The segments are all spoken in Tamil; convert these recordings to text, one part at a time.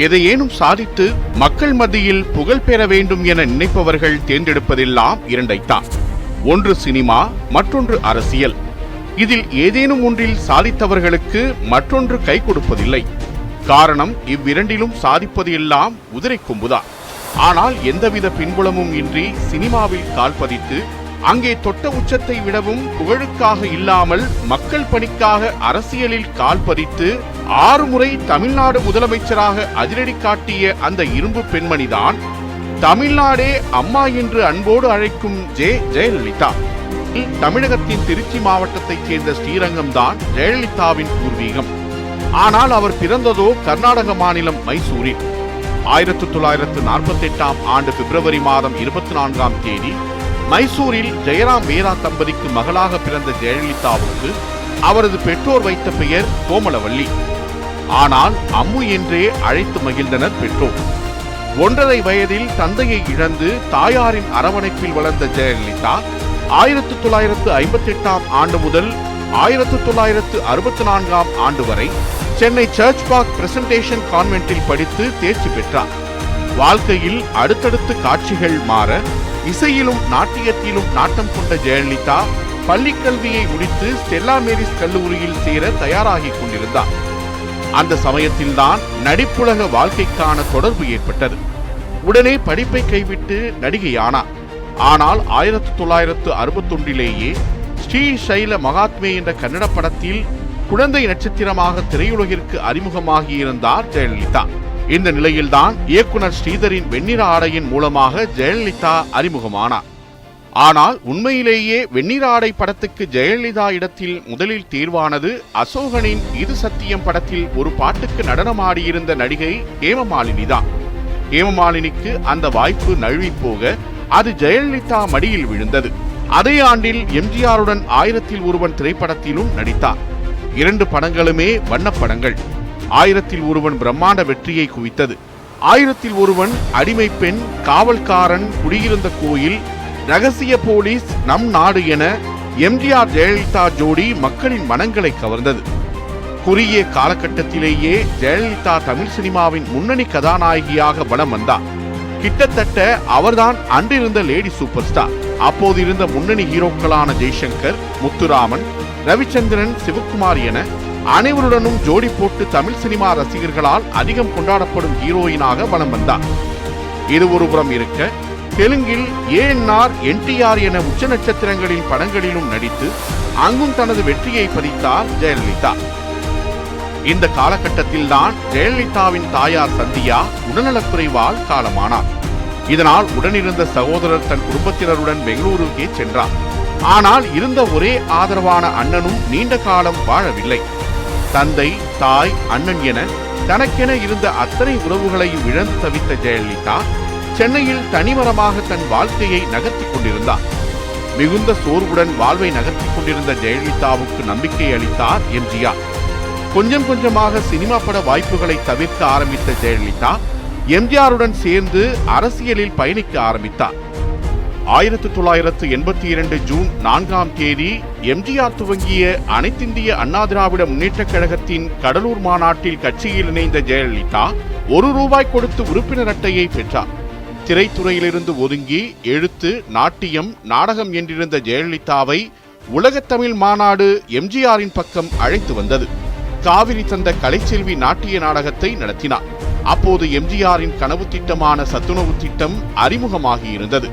எதையேனும் சாதித்து மக்கள் மத்தியில் புகழ் பெற வேண்டும் என நினைப்பவர்கள் தேர்ந்தெடுப்பதெல்லாம் இரண்டைத்தான். ஒன்று சினிமா, மற்றொன்று அரசியல். இதில் ஏதேனும் ஒன்றில் சாதித்தவர்களுக்கு மற்றொன்று கை கொடுப்பதில்லை. காரணம், இவ்விரண்டிலும் சாதிப்பது எல்லாம் உதிரை கொம்புதான். ஆனால் எந்தவித பின்புலமும் இன்றி சினிமாவில் கால் பதித்து அங்கே தொட்ட உச்சத்தை விடவும் புகழுக்காக இல்லாமல் மக்கள் பணிக்காக அரசியலில் கால் பதித்து 6 முறை தமிழ்நாடு முதலமைச்சராக அதிரடி காட்டிய அந்த இரும்பு பெண்மணிதான் தமிழ்நாடே அம்மா என்று அன்போடு அழைக்கும் ஜெயலலிதா. தமிழகத்தின் திருச்சி மாவட்டத்தைச் சேர்ந்த ஸ்ரீரங்கம் தான் ஜெயலலிதாவின் பூர்வீகம். ஆனால் அவர் பிறந்ததோ கர்நாடக மாநிலம் மைசூரில். 1948ஆம் ஆண்டு பிப்ரவரி மாதம் 24ஆம் தேதி மைசூரில் ஜெயராம் வேரா தம்பதிக்கு மகளாக பிறந்த ஜெயலலிதாவுக்கு அவரது பெற்றோர் வைத்த பெயர் கோமலவல்லி. ஆனால் அம்மு என்றே அழைத்து மகிழ்ந்தனர் பெற்றோர். 1.5 வயதில் தந்தையை இழந்து தாயாரின் அரவணைப்பில் வளர்ந்த ஜெயலலிதா 1958ஆம் ஆண்டு முதல் 1964ஆம் ஆண்டு வரை சென்னை சர்ச் பார்க் பிரசன்டேஷன் கான்வென்ட்டில் படித்து தேர்ச்சி பெற்றார். வாழ்க்கையில் அடுத்தடுத்து காட்சிகள் மாற இசையிலும் நாட்டியத்திலும் நாட்டம் கொண்ட ஜெயலலிதா பள்ளிக்கல்வியை முடித்து ஸ்டெல்லா மேரிஸ் கல்லூரியில் சேர தயாராகி கொண்டிருந்தார். அந்த சமயத்தில்தான் நடிப்புலக வாழ்க்கைக்கான தொடர்பு ஏற்பட்டது. உடனே படிப்பை கைவிட்டு நடிகையானார். ஆனால் 1961லேயே ஸ்ரீ சைல மகாத்மே என்ற கன்னட படத்தில் குழந்தை நட்சத்திரமாக திரையுலகிற்கு அறிமுகமாகியிருந்தார் ஜெயலலிதா. இந்த நிலையில்தான் இயக்குனர் ஸ்ரீதரின் வெண்ணிற ஆடையின் மூலமாக ஜெயலலிதா அறிமுகமானார். ஆனால் உண்மையிலேயே வெண்ணிற ஆடை படத்துக்கு ஜெயலலிதா இடத்தில் முதலில் தேர்வானது அசோகனின் இது சத்தியம் படத்தில் ஒரு பாட்டுக்கு நடனமாடியிருந்த நடிகை ஹேமமாலினிதான். ஹேமமாலினிக்கு அந்த வாய்ப்பு நழுவி போக அது ஜெயலலிதா மடியில் விழுந்தது. அதே ஆண்டில் எம்ஜிஆருடன் 1000ல் ஒருவன் திரைப்படத்திலும் நடித்தார். 2 படங்களுமே வண்ணப்படங்கள். 1000ல் ஒருவன் பிரம்மாண்ட வெற்றியை குவித்தது. 1000ல் ஒருவன் அடிமை பெண், காவல்காரன், குடியிருந்த கோயில், ரகசிய போலீஸ், நம் நாடு என எம்ஜிஆர் ஜெயலலிதா ஜோடி மக்களின் மனங்களை கவர்ந்தது. குறுகிய காலகட்டத்திலேயே ஜெயலலிதா தமிழ் சினிமாவின் முன்னணி கதாநாயகியாக வலம் வந்தார். கிட்டத்தட்ட அவர்தான் அன்றிருந்த லேடி சூப்பர் ஸ்டார். அப்போது இருந்த முன்னணி ஹீரோக்களான ஜெய்சங்கர், முத்துராமன், ரவிச்சந்திரன், சிவகுமார் என அனைவருடனும் ஜோடி போட்டு தமிழ் சினிமா ரசிகர்களால் அதிகம் கொண்டாடப்படும் ஹீரோயினாக வலம் வந்தார். இது ஒருபுறம் இருக்க, தெலுங்கில் ANR, NTR என உச்ச நட்சத்திரங்களின் படங்களிலும் நடித்து அங்கும் தனது வெற்றியை பதித்தார் ஜெயலலிதா. இந்த காலகட்டத்தில்தான் ஜெயலலிதாவின் தாயார் சந்தியா உடல்நலக்குறைவால் காலமானார். இதனால் உடனிருந்த சகோதரர் தன் குடும்பத்தினருடன் பெங்களூருக்கே சென்றார். ஆனால் இருந்த ஒரே ஆதரவான அண்ணனும் நீண்ட காலம் வாழவில்லை. தந்தை, தாய், அண்ணன் என தனக்கென இருந்த அத்தனை உறவுகளையும் இழந்து தவித்த ஜெயலலிதா சென்னையில் தனிமரமாக தன் வாழ்க்கையை நகர்த்தி கொண்டிருந்தார். மிகுந்த சோர்வுடன் வாழ்வை நகர்த்தி கொண்டிருந்த ஜெயலலிதாவுக்கு நம்பிக்கை அளித்தார் எம்ஜிஆர். கொஞ்சம் கொஞ்சமாக சினிமா பட வாய்ப்புகளை தவிர்க்க ஆரம்பித்த ஜெயலலிதா எம்ஜிஆருடன் சேர்ந்து அரசியலில் பயணிக்க ஆரம்பித்தார். 1982 ஜூன் 4ஆம் தேதி எம்ஜிஆர் துவங்கிய அனைத்திந்திய அண்ணா திராவிட முன்னேற்றக் கழகத்தின் கடலூர் மாநாட்டில் கட்சியில் இணைந்த ஜெயலலிதா ₹1 கொடுத்து உறுப்பினர் அட்டையை பெற்றார். திரைத்துறையிலிருந்து ஒதுங்கி எழுத்து, நாட்டியம், நாடகம் என்றிருந்த ஜெயலலிதாவை உலகத் தமிழ் மாநாடு எம்ஜிஆரின் பக்கம் அழைத்து வந்தது. காவிரி தந்த கலைச்செல்வி நாட்டிய நாடகத்தை நடத்தினார். அப்போது எம்ஜிஆரின் கனவு திட்டமான சத்துணவு திட்டம் அறிமுகமாகியிருந்தது.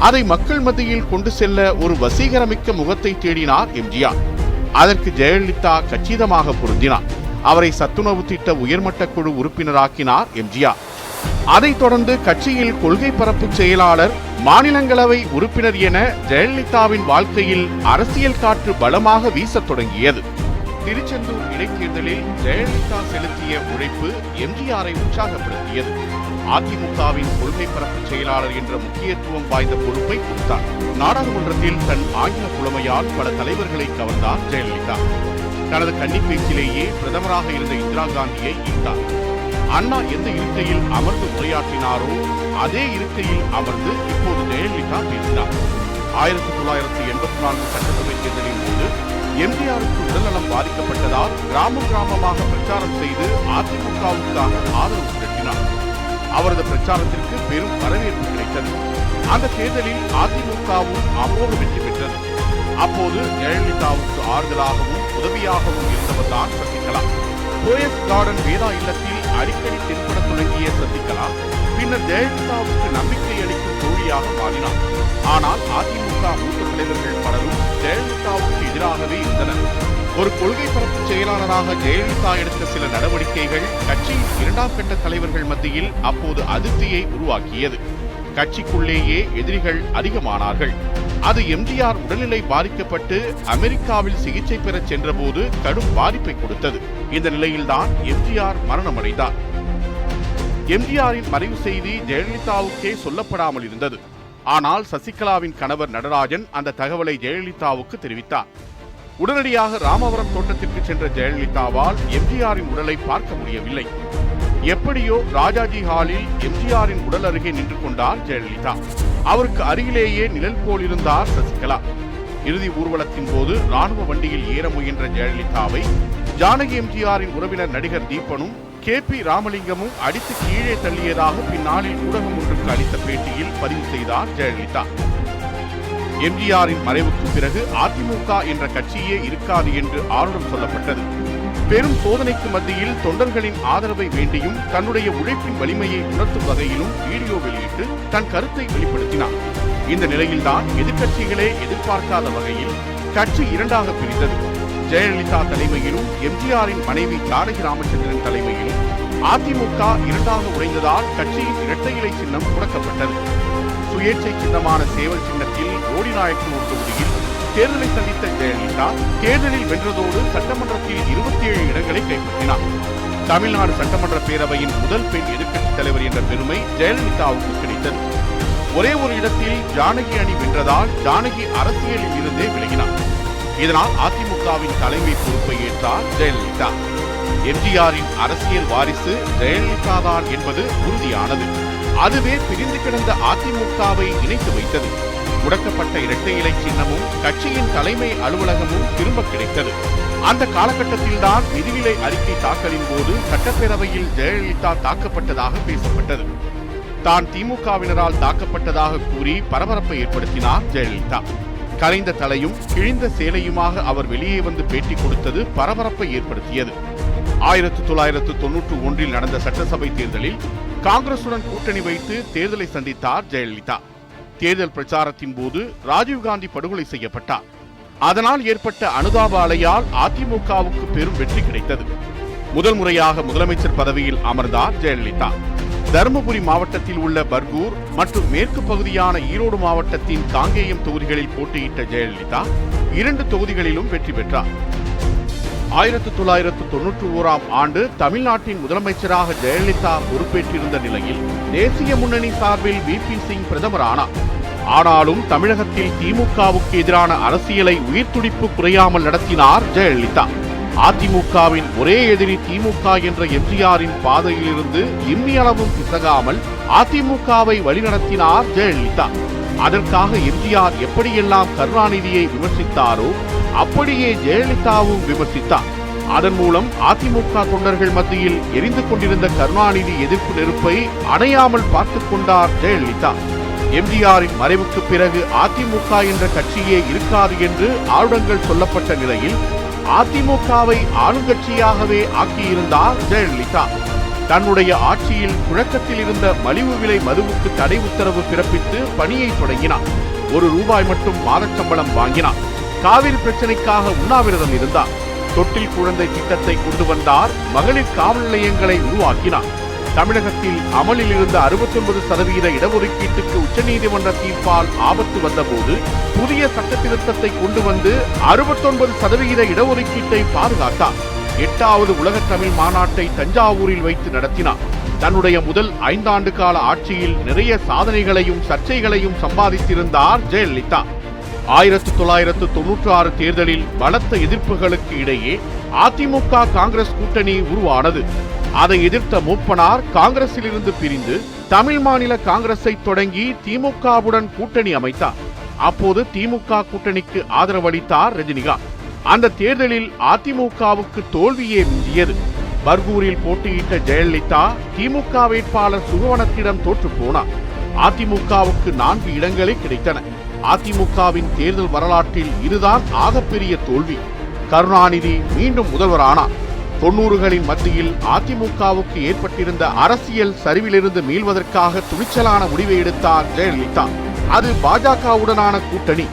அதை மக்கள் மத்தியில் கொண்டு செல்ல ஒரு வசீகரமிக்க முகத்தை தேடினார் எம்ஜிஆர். அதற்கு ஜெயலலிதா கச்சிதமாக பொருந்தினார். அவரை சத்துணவு திட்ட உயர்மட்ட குழு உறுப்பினராக்கினார் எம்ஜிஆர். அதைத் தொடர்ந்து கட்சியில் கொள்கை பரப்பு செயலாளர், மாநிலங்களவை உறுப்பினர் என ஜெயலலிதாவின் வாழ்க்கையில் அரசியல் காற்று பலமாக வீசத் தொடங்கியது. திருச்செந்தூர் இடைத்தேர்தலில் ஜெயலலிதா செலுத்திய உழைப்பு எம்ஜிஆரை உற்சாகப்படுத்தியது. அதிமுகவின் கொள்கை பரப்பு செயலாளர் என்ற முக்கியத்துவம் வாய்ந்த பொறுப்பை கொடுத்தார். நாடாளுமன்றத்தில் தன் ஆங்கில புலமையால் பல தலைவர்களை கவர்ந்தார் ஜெயலலிதா. தனது கன்னி பேச்சிலேயே பிரதமராக இருந்த இந்திரா காந்தியை ஈர்த்தார். அண்ணா எந்த இருக்கையில் அமர்ந்து உரையாற்றினாரோ அதே இருக்கையில் அமர்ந்து இப்போது ஜெயலலிதா பேசினார். 1984 சட்டசபை தேர்தலின் போது எம்ஜிஆருக்கு உடல்நலம் பாதிக்கப்பட்ட என்பதால் கிராமம் கிராமமாக பிரச்சாரம் செய்து அதிமுகவுக்காக ஆதரவு திரட்டினார். அவரது பிரச்சாரத்திற்கு பெரும் வரவேற்பு கிடைத்தது. அந்த தேர்தலில் அதிமுகவும் அமோக வெற்றி பெற்றது. அப்போது ஜெயலலிதாவுக்கு ஆறுதலாகவும் உதவியாகவும் இருந்தவர்தான் சசிகலா. போயஸ் கார்டன் வேதா இல்லத்தில் அடிக்கடி தென்பட தொடங்கிய சசிகலா பின்னர் ஜெயலலிதாவுக்கு நம்பிக்கை அளிக்கும் தோழியாக மாறினார். ஆனால் அதிமுக மூத்த தலைவர்கள் பலரும் ஜெயலலிதாவுக்கு எதிராகவே இருந்தனர். ஒரு கொள்கை பரப்பு செயலாளராக ஜெயலலிதா எடுத்த சில நடவடிக்கைகள் கட்சியின் இரண்டாம் கட்ட தலைவர்கள் மத்தியில் அப்போது அதிருப்தியை உருவாக்கியது. கட்சிக்குள்ளேயே எதிரிகள் அதிகமானார்கள். அது எம்ஜிஆர் உடல்நிலை பாதிக்கப்பட்டு அமெரிக்காவில் சிகிச்சை பெற சென்றபோது கடும் பாதிப்பை கொடுத்தது. இந்த நிலையில்தான் எம்ஜிஆர் மரணமடைந்தார். எம்ஜிஆரின் மறைவு செய்தி ஜெயலலிதாவுக்கே சொல்லப்படாமல் இருந்தது. ஆனால் சசிகலாவின் கணவர் நடராஜன் அந்த தகவலை ஜெயலலிதாவுக்கு தெரிவித்தார். உடனடியாக ராமவரம் தோட்டத்திற்கு சென்ற ஜெயலலிதாவால் எம்ஜிஆரின் உடலை பார்க்க முடியவில்லை. எப்படியோ ராஜாஜி ஹாலில் எம்ஜிஆரின் உடல் அருகே நின்று கொண்டார் ஜெயலலிதா. அவருக்கு அருகிலேயே நிழல் போல் இருந்தார் சசிகலா. இறுதி ஊர்வலத்தின் போது ராணுவ வண்டியில் ஏற முயன்ற ஜெயலலிதாவை ஜானகி எம்ஜிஆரின் உறவினர் நடிகர் தீபனும் KP ராமலிங்கமும் அடித்து கீழே தள்ளியதாக பின்னாளில் ஊடகம் ஒன்றுக்கு அளித்த பேட்டியில் பதிவு செய்தார் ஜெயலலிதா. எம்ஜிஆரின் மறைவுக்கு பிறகு அதிமுக என்ற கட்சியே இருக்காது என்று ஆளுநர் சொல்லப்பட்டது. பெரும் சோதனைக்கு மத்தியில் தொண்டர்களின் ஆதரவை வேண்டியும் தன்னுடைய உழைப்பின் வலிமையை உணர்த்தும் வகையிலும் வீடியோ வெளியிட்டு தன் கருத்தை வெளிப்படுத்தினார். இந்த நிலையில்தான் எதிர்க்கட்சிகளே எதிர்பார்க்காத வகையில் கட்சி இரண்டாக பிரிந்தது. ஜெயலலிதா தலைமையிலும் எம்ஜிஆரின் மனைவி ஜானகி ராமச்சந்திரன் தலைமையிலும் அதிமுக இரண்டாக உடைந்ததால் கட்சியின் இரட்டை இலை சின்னம் முடக்கப்பட்டது. சுயேட்சை சின்னமான சேவல் சின்னத்தில் ஓடிநாயக்கனூர் தொகுதியில் தேர்தலை சந்தித்த ஜெயலலிதா தேர்தலில் வென்றதோடு சட்டமன்றத்தில் 27 இடங்களை கைப்பற்றினார். தமிழ்நாடு சட்டமன்ற பேரவையின் முதல் பெண் எதிர்க்கட்சித் தலைவர் என்ற பெருமை ஜெயலலிதாவுக்கு கிடைத்தது. ஒரே ஒரு இடத்தில் ஜானகி அணி வென்றதால் ஜானகி அரசியலில் இருந்தே விலகினார். இதனால் அதிமுகவின் தலைமை பொறுப்பை ஏற்றார் ஜெயலலிதா. எம்ஜிஆரின் அரசியல் வாரிசு ஜெயலலிதா தான் என்பது உறுதியானது. அதுவே பிரிந்து கிடந்த அதிமுகவை இணைத்து வைத்தது. முடக்கப்பட்ட இரட்டை இலை சின்னமும் கட்சியின் தலைமை அலுவலகமும் திரும்ப கிடைத்தது. அந்த காலகட்டத்தில்தான் நிதிநிலை அறிக்கை தாக்கலின் போது சட்டப்பேரவையில் ஜெயலலிதா தாக்கப்பட்டதாக பேசப்பட்டது. தான் திமுகவினரால் தாக்கப்பட்டதாக கூறி பரபரப்பை ஏற்படுத்தினார் ஜெயலலிதா. கலைந்த தலையும் கிழிந்த சேலையுமாக அவர் வெளியே வந்து பேட்டி கொடுத்தது பரபரப்பை ஏற்படுத்தியது. 1991 நடந்த சட்டசபை தேர்தலில் காங்கிரசுடன் கூட்டணி வைத்து தேர்தலை சந்தித்தார் ஜெயலலிதா. தேர்தல் பிரச்சாரத்தின் போது ராஜீவ்காந்தி படுகொலை செய்யப்பட்டார். அதனால் ஏற்பட்ட அனுதாப அலையால் அதிமுகவுக்கு பெரும் வெற்றி கிடைத்தது. முதல் முறையாக முதலமைச்சர் பதவியில் அமர்ந்தார் ஜெயலலிதா. தருமபுரி மாவட்டத்தில் உள்ள பர்கூர் மற்றும் மேற்கு பகுதியான ஈரோடு மாவட்டத்தின் காங்கேயம் தொகுதிகளில் போட்டியிட்ட ஜெயலலிதா 2 தொகுதிகளிலும் வெற்றி பெற்றார். 1991 தமிழ்நாட்டின் முதலமைச்சராக ஜெயலலிதா பொறுப்பேற்றிருந்த நிலையில் தேசிய முன்னணி சார்பில் VP சிங் பிரதமரானார். ஆனாலும் தமிழகத்தில் திமுகவுக்கு எதிரான அரசியலை உயிர்த்துடிப்பு குறையாமல் நடத்தினார் ஜெயலலிதா. அதிமுகவின் ஒரே எதிரி திமுக என்ற எம்ஜிஆரின் பாதையிலிருந்து இம்மியளவும் பிசகாமல் அதிமுகவை வழிநடத்தினார் ஜெயலலிதா. அதற்காக எம்ஜிஆர் எப்படியெல்லாம் கருணாநிதியை விமர்சித்தாரோ அப்படியே ஜெயலலிதாவும் விமர்சித்தார். அதன் மூலம் அதிமுக தொண்டர்கள் மத்தியில் எரிந்து கொண்டிருந்த கருணாநிதி எதிர்ப்பு நெருப்பை அணையாமல் பார்த்துக் கொண்டார் ஜெயலலிதா. எம்ஜிஆரின் மறைவுக்கு பிறகு அதிமுக என்ற கட்சியே இருக்காது என்று ஆளுநர்கள் சொல்லப்பட்ட நிலையில் அதிமுகவை ஆளுங்கட்சியாகவே ஆக்கியிருந்தார் ஜெயலலிதா. தன்னுடைய ஆட்சியில் புழக்கத்தில் இருந்த மலிவு விலை மதுவுக்கு தடை உத்தரவு பிறப்பித்து பணியை தொடங்கினார். ₹1 மட்டும் மாதச்சம்பளம் வாங்கினார். காவிரி பிரச்சனைக்காக உண்ணாவிரதம் இருந்தார். தொட்டில் குழந்தை திட்டத்தை கொண்டு வந்தார். மகளிர் காவல் நிலையங்களை உருவாக்கினார். தமிழகத்தில் அமலில் இருந்த 69% இடஒதுக்கீட்டுக்கு உச்சநீதிமன்ற தீர்ப்பால் ஆபத்து வந்தபோது புதிய சட்ட திருத்தத்தை கொண்டு வந்து 69% இடஒதுக்கீட்டை பாதுகாத்தார். 8வது உலக தமிழ் மாநாட்டை தஞ்சாவூரில் வைத்து நடத்தினார். தன்னுடைய முதல் 5 ஆண்டு கால ஆட்சியில் நிறைய சாதனைகளையும் சர்ச்சைகளையும் சம்பாதித்திருந்தார் ஜெயலலிதா. 1996 தேர்தலில் பலத்த எதிர்ப்புகளுக்கு இடையே அதிமுக காங்கிரஸ் கூட்டணி உருவானது. அதை எதிர்த்த மூப்பனார் காங்கிரஸில் இருந்து பிரிந்து தமிழ் மாநில காங்கிரஸை தொடங்கி திமுகவுடன் கூட்டணி அமைத்தார். அப்போது திமுக கூட்டணிக்கு ஆதரவளித்தார் ரஜினிகாந்த். அந்த தேர்தலில் அதிமுகவுக்கு தோல்வியே மிஞ்சியது. பர்கூரில் போட்டியிட்ட ஜெயலலிதா திமுக வேட்பாளர் சுகவனத்திடம் தோற்று போனார். அதிமுகவுக்கு 4 இடங்களே கிடைத்தன. அதிமுகவின் தேர்தல் வரலாற்றில் இதுதான் ஆகப்பெரிய தோல்வி. கருணாநிதி மீண்டும் முதல்வரானார். 90களின் மத்தியில் அதிமுகவுக்கு ஏற்பட்டிருந்த அரசியல் சரிவிலிருந்து மீள்வதற்காக துணிச்சலான முடிவை எடுத்தார் ஜெயலலிதா. அது பாஜகவுடனான கூட்டணி.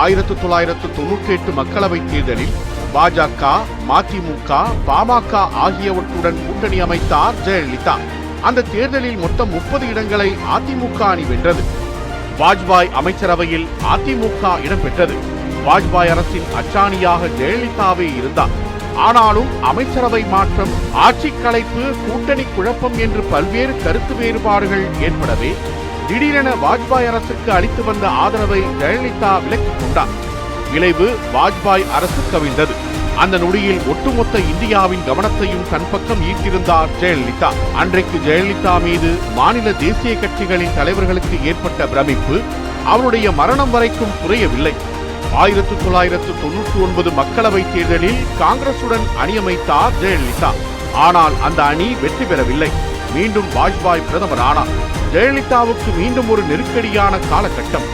1998 மக்களவைத் தேர்தலில் பாஜக, மதிமுக, பாமக ஆகியவற்றுடன் கூட்டணி அமைத்தார் ஜெயலலிதா. அந்த தேர்தலில் மொத்தம் 30 இடங்களை அதிமுக அணி வென்றது. வாஜ்பாய் அமைச்சரவையில் அதிமுக இடம்பெற்றது. வாஜ்பாய் அரசின் அச்சாணியாக ஜெயலலிதாவே இருந்தார். ஆனாலும் அமைச்சரவை மாற்றம், ஆட்சி கலைப்பு, கூட்டணி குழப்பம் என்று பல்வேறு கருத்து வேறுபாடுகள் ஏற்படவே திடீரென வாஜ்பாய் அரசுக்கு அளித்து வந்த ஆதரவை ஜெயலலிதா விலக்கிக் கொண்டார். விளைவு வாஜ்பாய் அரசு கவிழ்ந்தது. அந்த நொடியில் ஒட்டுமொத்த இந்தியாவின் கவனத்தையும் தன் பக்கம் ஈர்த்திருந்தார் ஜெயலலிதா. அன்றைக்கு ஜெயலலிதா மீது மாநில தேசிய கட்சிகளின் தலைவர்களுக்கு ஏற்பட்ட பிரமிப்பு அவருடைய மரணம் வரைக்கும் குறையவில்லை. 1999 மக்களவை தேர்தலில் காங்கிரசுடன் அணியமைத்தார் ஜெயலலிதா. ஆனால் அந்த அணி வெற்றி பெறவில்லை. மீண்டும் வாஜ்பாய் பிரதமரானார். ஜெயலலிதாவுக்கு மீண்டும் ஒரு நெருக்கடியான காலகட்டம்.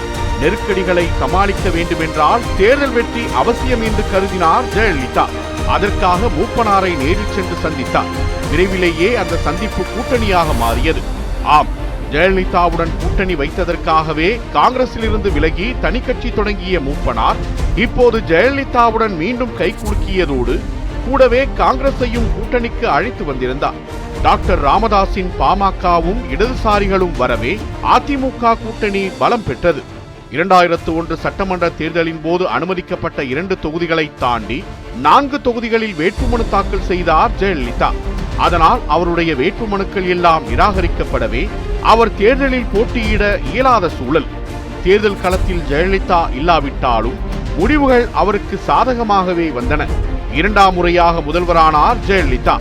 நெருக்கடிகளை சமாளிக்க வேண்டுமென்றால் தேர்தல் வெற்றி அவசியம் என்று கருதினார் ஜெயலலிதா. அதற்காக மூப்பனாரை நேரில் சென்று சந்தித்தார். விரைவிலேயே அந்த சந்திப்பு கூட்டணியாக மாறியது. ஆம், ஜெயலலிதாவுடன் கூட்டணி வைத்ததற்காகவே காங்கிரசில் இருந்து விலகி தனி கட்சி தொடங்கிய மூப்பனார் இப்போது ஜெயலலிதாவுடன் மீண்டும் கை குலுக்கியதோடு கூடவே காங்கிரஸையும் கூட்டணிக்கு அழைத்து வந்திருந்தார். டாக்டர் ராமதாஸின் பாமகவும் இடதுசாரிகளும் வரவே அதிமுக கூட்டணி பலம் பெற்றது. 2001 சட்டமன்ற தேர்தலின் போது அனுமதிக்கப்பட்ட 2 தொகுதிகளை தாண்டி 4 தொகுதிகளில் வேட்புமனு தாக்கல் செய்தார் ஜெயலலிதா. அதனால் அவருடைய வேட்புமனுக்கள் எல்லாம் நிராகரிக்கப்படவே அவர் தேர்தலில் போட்டியிட இயலாத சூழல். தேர்தல் களத்தில் ஜெயலலிதா இல்லாவிட்டாலும் முடிவுகள் அவருக்கு சாதகமாகவே வந்தன. 2ஆம் முறையாக முதல்வரானார் ஜெயலலிதா.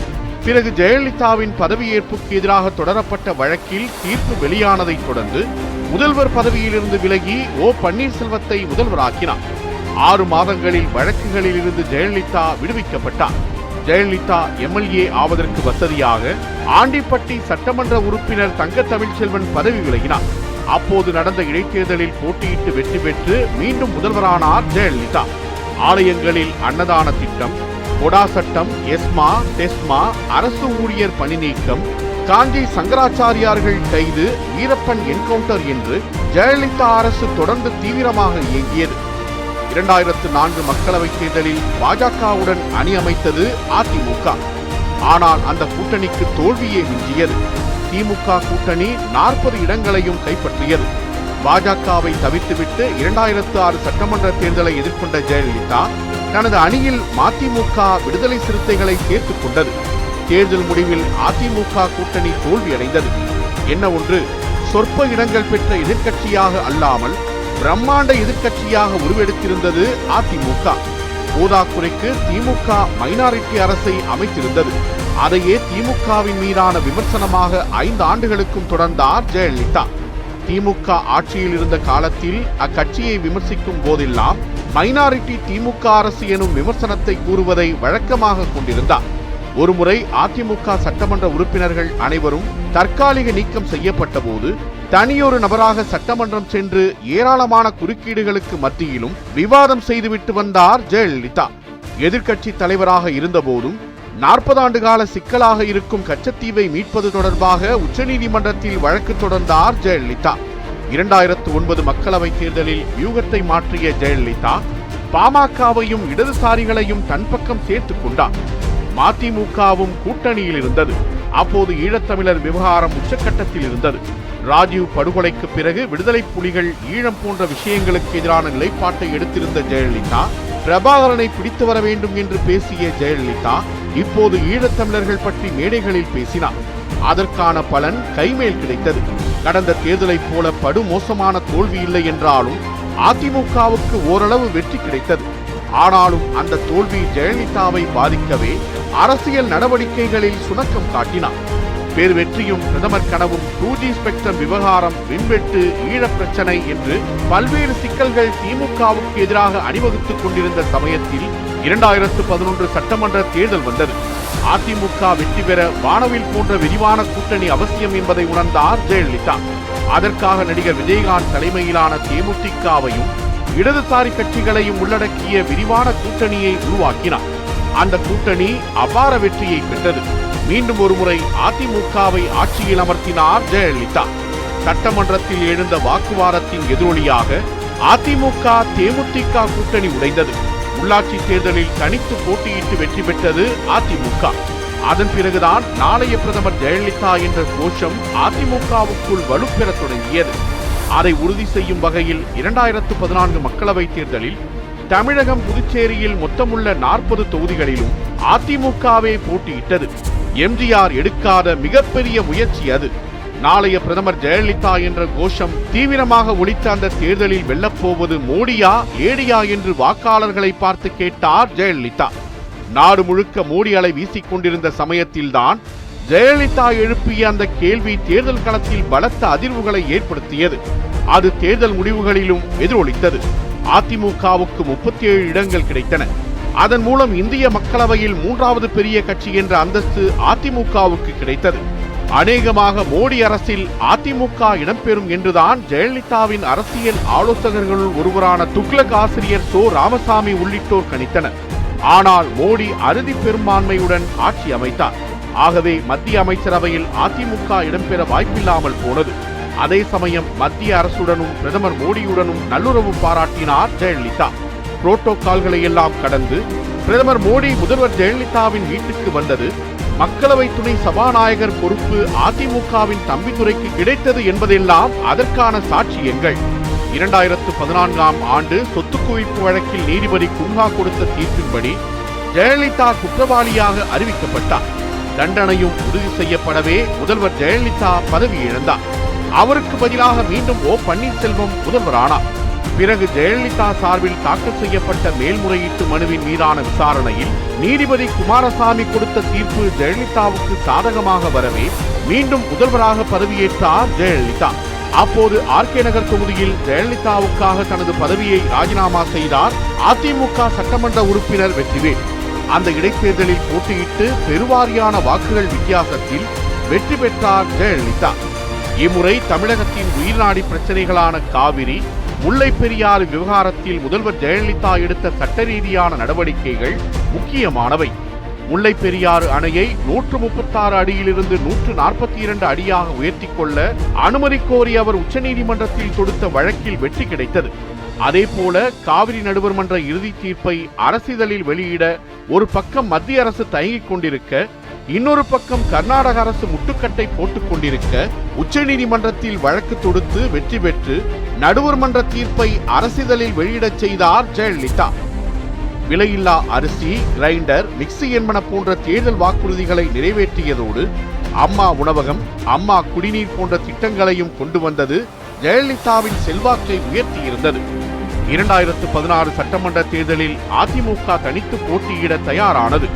பிறகு ஜெயலலிதாவின் பதவியேற்புக்கு எதிராக தொடரப்பட்ட வழக்கில் தீர்ப்பு வெளியானதை தொடர்ந்து முதல்வர் பதவியிலிருந்து விலகி ஓ பன்னீர்செல்வத்தை முதல்வராக்கினார். 6 மாதங்களில் வழக்குகளில் இருந்து ஜெயலலிதா விடுவிக்கப்பட்டார். ஜெயலலிதா எம்எல்ஏ ஆவதற்கு வசதியாக ஆண்டிப்பட்டி சட்டமன்ற உறுப்பினர் தங்க தமிழ்ச்செல்வன் பதவி விலகினார். அப்போது நடந்த இடைத்தேர்தலில் போட்டியிட்டு வெற்றி பெற்று மீண்டும் முதல்வரானார் ஜெயலலிதா. ஆலயங்களில் அன்னதான திட்டம், கொடா சட்டம், எஸ்மா, டெஸ்மா, அரசு ஊழியர் பணி நீக்கம், காஞ்சி சங்கராச்சாரியார்கள் கைது, வீரப்பன் என்கவுண்டர் என்று ஜெயலலிதா அரசு தொடர்ந்து தீவிரமாக இயங்கியது. 2004 மக்களவைத் தேர்தலில் பாஜகவுடன் அணி அமைத்தது அதிமுக. ஆனால் அந்த கூட்டணிக்கு தோல்வியே மிஞ்சியது. திமுக கூட்டணி 40 இடங்களையும் கைப்பற்றியது. பாஜகவை தவிர்த்துவிட்டு 2006 சட்டமன்ற தேர்தலை எதிர்கொண்ட ஜெயலலிதா தனது அணியில் மதிமுக, விடுதலை சிறுத்தைகளை சேர்த்துக் கொண்டது. தேர்தல் முடிவில் அதிமுக கூட்டணி தோல்வியடைந்தது. என்ன ஒன்று, சொற்ப இடங்கள் பெற்ற எதிர்க்கட்சியாக அல்லாமல் பிரம்மாண்ட எதிர்க்கட்சியாக உருவெடுத்திருந்தது அதிமுக. போதாக்குறைக்கு திமுக மைனாரிட்டி அரசை அமைத்திருந்தது. அதையே திமுகவின் மீதான விமர்சனமாக 5 ஆண்டுகளுக்கும் தொடர்ந்தார் ஜெயலலிதா. திமுக ஆட்சியில் இருந்த காலத்தில் அக்கட்சியை விமர்சிக்கும் போதெல்லாம் மைனாரிட்டி திமுக அரசு எனும் விமர்சனத்தை கூறுவதை வழக்கமாக கொண்டிருந்தார். ஒருமுறை அதிமுக சட்டமன்ற உறுப்பினர்கள் அனைவரும் தற்காலிக நீக்கம் செய்யப்பட்ட போது தனியொரு நபராக சட்டமன்றம் சென்று ஏராளமான குறுக்கீடுகளுக்கு மத்தியிலும் விவாதம் செய்துவிட்டு வந்தார் ஜெயலலிதா. எதிர்க்கட்சி தலைவராக இருந்த போதும் 40 ஆண்டு கால சிக்கலாக இருக்கும் கச்சத்தீவை மீட்பது தொடர்பாக உச்சநீதிமன்றத்தில் வழக்கு தொடர்ந்தார் ஜெயலலிதா. 2009 மக்களவைத் தேர்தலில் வியூகத்தை மாற்றிய ஜெயலலிதா பாமகவையும் இடதுசாரிகளையும் தன் பக்கம் சேர்த்துக் கொண்டார். மதிமுகவும் கூட்டணியில் இருந்தது. அப்போது ஈழத்தமிழர் விவகாரம் உச்சக்கட்டத்தில் இருந்தது. ராஜீவ் படுகொலைக்கு பிறகு விடுதலை புலிகள் ஈழம் போன்ற விஷயங்களுக்கு எதிரான நிலைப்பாட்டை எடுத்திருந்த ஜெயலலிதா பிரபாகரனை பிடித்து வர வேண்டும் என்று பேசிய ஜெயலலிதா இப்போது ஈழத்தமிழர்கள் பற்றி மேடைகளில் பேசினார். அதற்கான பலன் கைமேல் கிடைத்தது. கடந்த தேர்தலைப் போல படுமோசமான தோல்வி இல்லை என்றாலும் அதிமுகவுக்கு ஓரளவு வெற்றி கிடைத்தது. ஆனாலும் அந்த தோல்வி ஜெயலலிதாவை பாதிக்கவே அரசியல் நடவடிக்கைகளில் சுணக்கம் காட்டினார். பேர் வெற்றியும் பிரதமர் கனவும் 2G ஸ்பெக்ட்ரம் விவகாரம், விண்வெட்டு, ஈழப் பிரச்சனை என்று பல்வேறு சிக்கல்கள் திமுகவுக்கு எதிராக அணிவகுத்துக் கொண்டிருந்த சமயத்தில் 2011 சட்டமன்ற தேர்தல் வந்தது. அதிமுக வெற்றி பெற வானவில் போன்ற விரிவான கூட்டணி அவசியம் என்பதை உணர்ந்தார் ஜெயலலிதா. அதற்காக நடிகர் விஜயகாந்த் தலைமையிலான தேமுதிகவையும் இடதுசாரி கட்சிகளையும் உள்ளடக்கிய விரிவான கூட்டணியை உருவாக்கினார். அந்த கூட்டணி அபார வெற்றியை பெற்றது. மீண்டும் ஒருமுறை அதிமுகவை ஆட்சியில் அமர்த்தினார் ஜெயலலிதா. சட்டமன்றத்தில் எழுந்த வாக்குவாதத்தின் எதிரொலியாக அதிமுக தேமுதிக கூட்டணி உடைந்தது. உள்ளாட்சி தேர்தலில் தனித்து போட்டியிட்டு வெற்றி பெற்றது அதிமுக. அதன் பிறகுதான் நாளைய பிரதமர் ஜெயலலிதா என்ற கோஷம் அதிமுகவுக்குள் வலுப்பெற தொடங்கியது. அதை உறுதி செய்யும் வகையில் 2014 மக்களவைத் தேர்தலில் தமிழகம், புதுச்சேரியில் மொத்தமுள்ள 40 தொகுதிகளிலும் அதிமுகவே போட்டியிட்டது. எம்ஜிஆர் எடுக்காத மிகப்பெரிய முயற்சி அது. நாளைய பிரதமர் ஜெயலலிதா என்ற கோஷம் தீவிரமாக ஒலித்த அந்த தேர்தலில் வெல்லப்போவது மோடியா ஏடியா என்று வாக்காளர்களை பார்த்து கேட்டார் ஜெயலலிதா. நாடு முழுக்க மோடி அலை வீசிக்கொண்டிருந்த சமயத்தில்தான் ஜெயலலிதா எழுப்பிய அந்த கேள்வி தேர்தல் களத்தில் பலத்த அதிர்வுகளை ஏற்படுத்தியது. அது தேர்தல் முடிவுகளிலும் எதிரொலித்தது. அதிமுகவுக்கு 37 இடங்கள் கிடைத்தன. அதன் மூலம் இந்திய மக்களவையில் 3வது பெரிய கட்சி என்ற அந்தஸ்து அதிமுகவுக்கு கிடைத்தது. அநேகமாக மோடி அரசில் அதிமுக இடம்பெறும் என்றுதான் ஜெயலலிதாவின் அரசியல் ஆலோசகர்களுள் ஒருவரான துக்ளக் ஆசிரியர் சோ ராமசாமி உள்ளிட்டோர் கணித்தனர். ஆனால் மோடி அறுதி பெரும்பான்மையுடன் ஆட்சி அமைத்தார். ஆகவே மத்திய அமைச்சரவையில் அதிமுக இடம்பெற வாய்ப்பில்லாமல் போனது. அதே சமயம் மத்திய அரசுடனும் பிரதமர் மோடியுடனும் நல்லுறவு பாராட்டினார் ஜெயலலிதா. புரோட்டோகால்களை எல்லாம் கடந்து பிரதமர் மோடி முதல்வர் ஜெயலலிதாவின் வீட்டுக்கு வந்தது. மக்களவை துணை சபாநாயகர் பொறுப்பு அதிமுகவின் தம்பிதுரைக்கு கிடைத்தது என்பதெல்லாம் அதற்கான சாட்சியங்கள். 2014ஆம் ஆண்டு சொத்து குவிப்பு வழக்கில் நீதிபதி குன்ஹா கொடுத்த தீர்ப்பின்படி ஜெயலலிதா குற்றவாளியாக அறிவிக்கப்பட்டார். தண்டனையும் உறுதி செய்யப்படவே முதல்வர் ஜெயலலிதா பதவி இழந்தார். அவருக்கு பதிலாக மீண்டும் ஓ பன்னீர்செல்வம் முதல்வரானார். பிறகு ஜெயலலிதா சார்பில் தாக்கல் செய்யப்பட்ட மேல்முறையீட்டு மனுவின் மீதான விசாரணையில் நீதிபதி குமாரசாமி கொடுத்த தீர்ப்பு ஜெயலலிதாவுக்கு சாதகமாக வரவே மீண்டும் முதல்வராக பதவியேற்றார் ஜெயலலிதா. அப்போது ஆர்கே நகர் தொகுதியில் ஜெயலலிதாவுக்காக தனது பதவியை ராஜினாமா செய்தார் அதிமுக சட்டமன்ற உறுப்பினர் வெற்றிவேல். அந்த இடைத்தேர்தலில் போட்டியிட்டு பெருவாரியான வாக்குகள் வித்தியாசத்தில் வெற்றி பெற்றார் ஜெயலலிதா. இம்முறை தமிழகத்தின் உயிர்நாடி பிரச்சனைகளான காவிரி, முல்லை பெரியாறு விவகாரத்தில் முதல்வர் ஜெயலலிதா எடுத்த சட்ட ரீதியான நடவடிக்கைகள் முக்கியமானவை. முல்லை பெரியாறு அணையை 136 அடியிலிருந்து 142 அடியாக உயர்த்திக் கொள்ள அனுமதி கோரி அவர் உச்சநீதிமன்றத்தில் தொடுத்த வழக்கில் வெற்றி கிடைத்தது. அதேபோல காவிரி நடுவர் மன்ற இறுதி தீர்ப்பை அரசிதழில் வெளியிட ஒரு பக்கம் மத்திய அரசு தயங்கிக் கொண்டிருக்க, இன்னொரு பக்கம் கர்நாடக அரசு முட்டுக்கட்டை போட்டுக் கொண்டிருக்க உச்சநீதிமன்றத்தில் வழக்கு தொடுத்து வெற்றி பெற்று நடுவர் மன்ற தீர்ப்பை அரசிதழில் வெளியிடச் செய்தார் ஜெயலலிதா. விலையில்லா அரிசி, கிரைண்டர், மிக்சி என்பன போன்ற தேர்தல் வாக்குறுதிகளை நிறைவேற்றியதோடு அம்மா உணவகம், அம்மா குடிநீர் போன்ற திட்டங்களையும் கொண்டு வந்தது ஜெயலலிதாவின் செல்வாக்கை உயர்த்தியிருந்தது. 2016 சட்டமன்ற தேர்தலில் அதிமுக தனித்து போட்டியிட தயாரானது.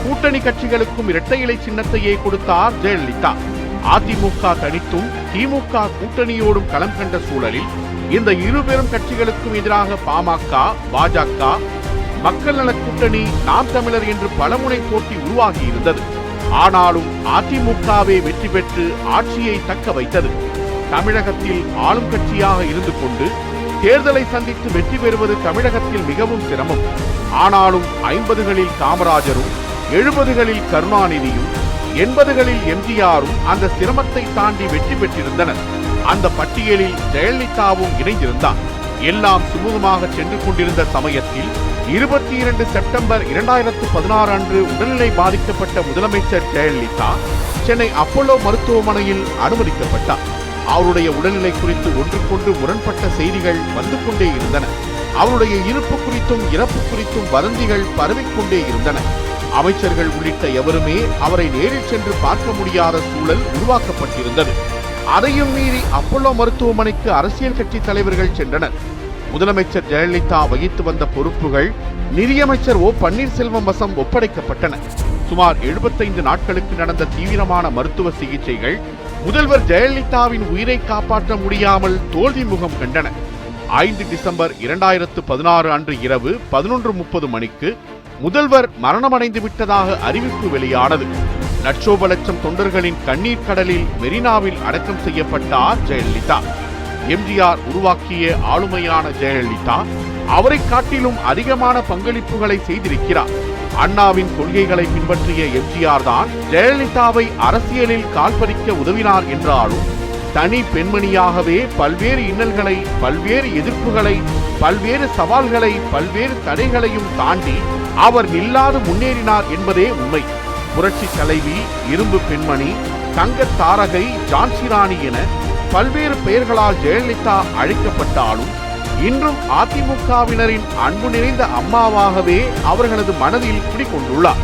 கூட்டணி கட்சிகளுக்கும் இரட்டை இலை சின்னத்தையே கொடுத்தார் ஜெயலலிதா. அதிமுக தனித்தும் திமுக கூட்டணியோடும் களம் கண்ட சூழலில் இந்த இருபெரும் கட்சிகளுக்கும் எதிராக பாமக, பாஜக, மக்கள் நல கூட்டணி, நாம் தமிழர் என்று பலமுனை போட்டி உருவாகியிருந்தது. ஆனாலும் அதிமுகவே வெற்றி பெற்று ஆட்சியை தக்க வைத்தது. தமிழகத்தில் ஆளும் கட்சியாக இருந்து கொண்டு தேர்தலை சந்தித்து வெற்றி பெறுவது தமிழகத்தில் மிகவும் சிரமம். ஆனாலும் 50களில் காமராஜரும், 70களில் கருணாநிதியும், 80களில் எம்ஜிஆரும் அந்த சிரமத்தை தாண்டி வெற்றி பெற்றிருந்தனர். அந்த பட்டியலில் ஜெயலலிதாவும் இணைந்திருந்தார். எல்லாம் சுமூகமாக சென்று கொண்டிருந்த சமயத்தில் 22 செப்டம்பர் 2016 அன்று உடல்நிலை பாதிக்கப்பட்ட முதலமைச்சர் ஜெயலலிதா சென்னை அப்போலோ மருத்துவமனையில் அனுமதிக்கப்பட்டார். அவருடைய உடல்நிலை குறித்து ஒன்றுக்கொன்று முரண்பட்ட செய்திகள் வந்து கொண்டே இருந்தன. அவருடைய இருப்பு குறித்தும் இறப்பு குறித்தும் வதந்திகள் பரவிக்கொண்டே இருந்தன. அமைச்சர்கள் உள்ளிட்ட எவருமே அவரை நேரில் சென்று பார்க்க முடியாத சூழல் உருவாக்கப்பட்டிருந்தது. அதையும் மீறி அப்போலோ மருத்துவமனைக்கு அரசியல் கட்சி தலைவர்கள் சென்றனர். முதலமைச்சர் ஜெயலலிதா வகித்து வந்த பொறுப்புகள் நிதியமைச்சர் ஓ பன்னீர்செல்வம் வசம் ஒப்படைக்கப்பட்டன. சுமார் 75 நாட்களுக்கு நடந்த தீவிரமான மருத்துவ சிகிச்சைகள் முதல்வர் ஜெயலலிதாவின் உயிரை காப்பாற்ற முடியாமல் தோல்வி முகம் கண்டன. 5 டிசம்பர் 2016 அன்று இரவு 11:30 மணிக்கு முதல்வர் மரணமடைந்து விட்டதாக அறிவிப்பு வெளியானது. லட்சோப லட்சம் தொண்டர்களின் கண்ணீர் கடலில் மெரினாவில் அடக்கம் செய்யப்பட்டார் ஜெயலலிதா. எம்ஜிஆர் உருவாக்கிய ஆளுமையான ஜெயலலிதா அவரை காட்டிலும் அதிகமான பங்களிப்புகளை செய்திருக்கிறார். அண்ணாவின் கொள்கைகளை பின்பற்றிய எம்ஜிஆர் தான் ஜெயலலிதாவை அரசியலில் கால்பறிக்க உதவினார் என்றாலும் தனி பெண்மணியாகவே பல்வேறு இன்னல்களை, பல்வேறு எதிர்ப்புகளை, பல்வேறு சவால்களை, பல்வேறு தடைகளையும் தாண்டி அவர் நில்லாது முன்னேறினார் என்பதே உண்மை. புரட்சி தலைவி, இரும்பு பெண்மணி, தங்க தாரகை, ஜான்சி ராணி என பல்வேறு பெயர்களால் ஜெயலலிதா அழைக்கப்பட்டாலும் இன்றும் அதிமுகவினரின் அன்பு நிறைந்த அம்மாவாகவே அவர்களது மனதில் குடிகொண்டுள்ளார்.